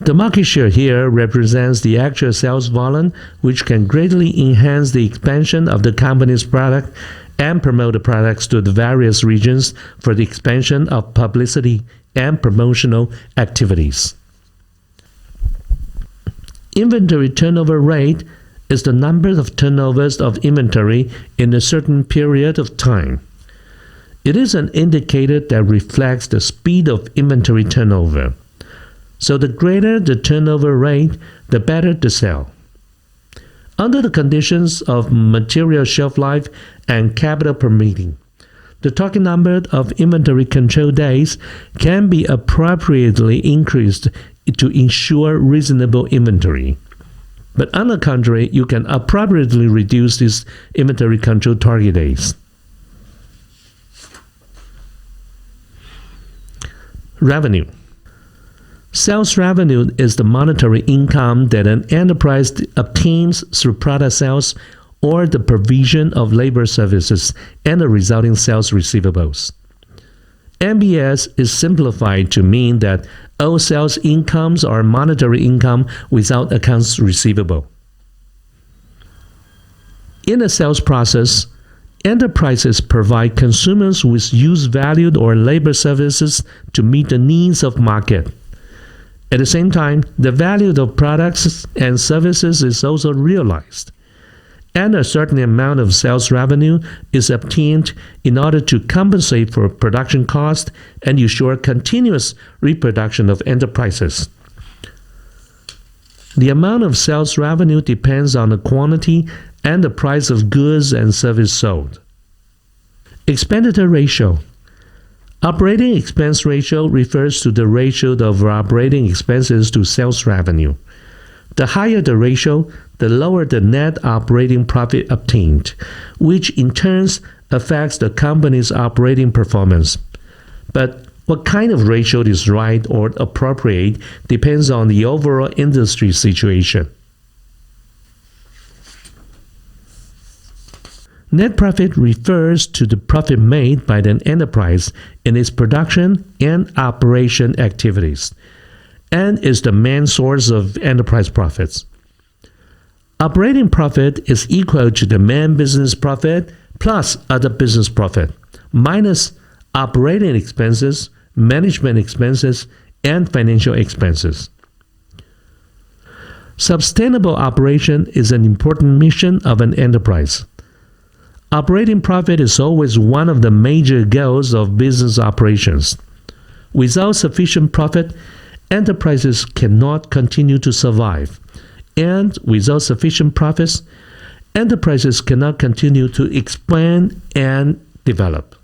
The market share here represents the actual sales volume, which can greatly enhance the expansion of the company's product and promote the products to the various regions for the expansion of publicity and promotional activities. Inventory turnover rate is the number of turnovers of inventory in a certain period of time. It is an indicator that reflects the speed of inventory turnover. So the greater the turnover rate, the better the sale. Under the conditions of material shelf life and capital permitting, the target number of inventory control days can be appropriately increased to ensure reasonable inventory. But on the contrary, you can appropriately reduce these inventory control target days. Revenue. Sales revenue is the monetary income that an enterprise obtains through product sales or the provision of labor services and the resulting sales receivables. MBS is simplified to mean that all sales incomes are monetary income without accounts receivable. In the sales process, enterprises provide consumers with use-valued or labor services to meet the needs of market. At the same time, the value of products and services is also realized, and a certain amount of sales revenue is obtained in order to compensate for production cost and ensure continuous reproduction of enterprises. The amount of sales revenue depends on the quantity and the price of goods and services sold. Expenditure ratio. Operating expense ratio refers to the ratio of operating expenses to sales revenue. The higher the ratio, the lower the net operating profit obtained, which in turn affects the company's operating performance. But what kind of ratio is right or appropriate depends on the overall industry situation. Net profit refers to the profit made by an enterprise in its production and operation activities, and is the main source of enterprise profits. Operating profit is equal to the main business profit plus other business profit, minus operating expenses, management expenses, and financial expenses. Sustainable operation is an important mission of an enterprise. Operating profit is always one of the major goals of business operations. Without sufficient profit, enterprises cannot continue to survive. And without sufficient profits, enterprises cannot continue to expand and develop.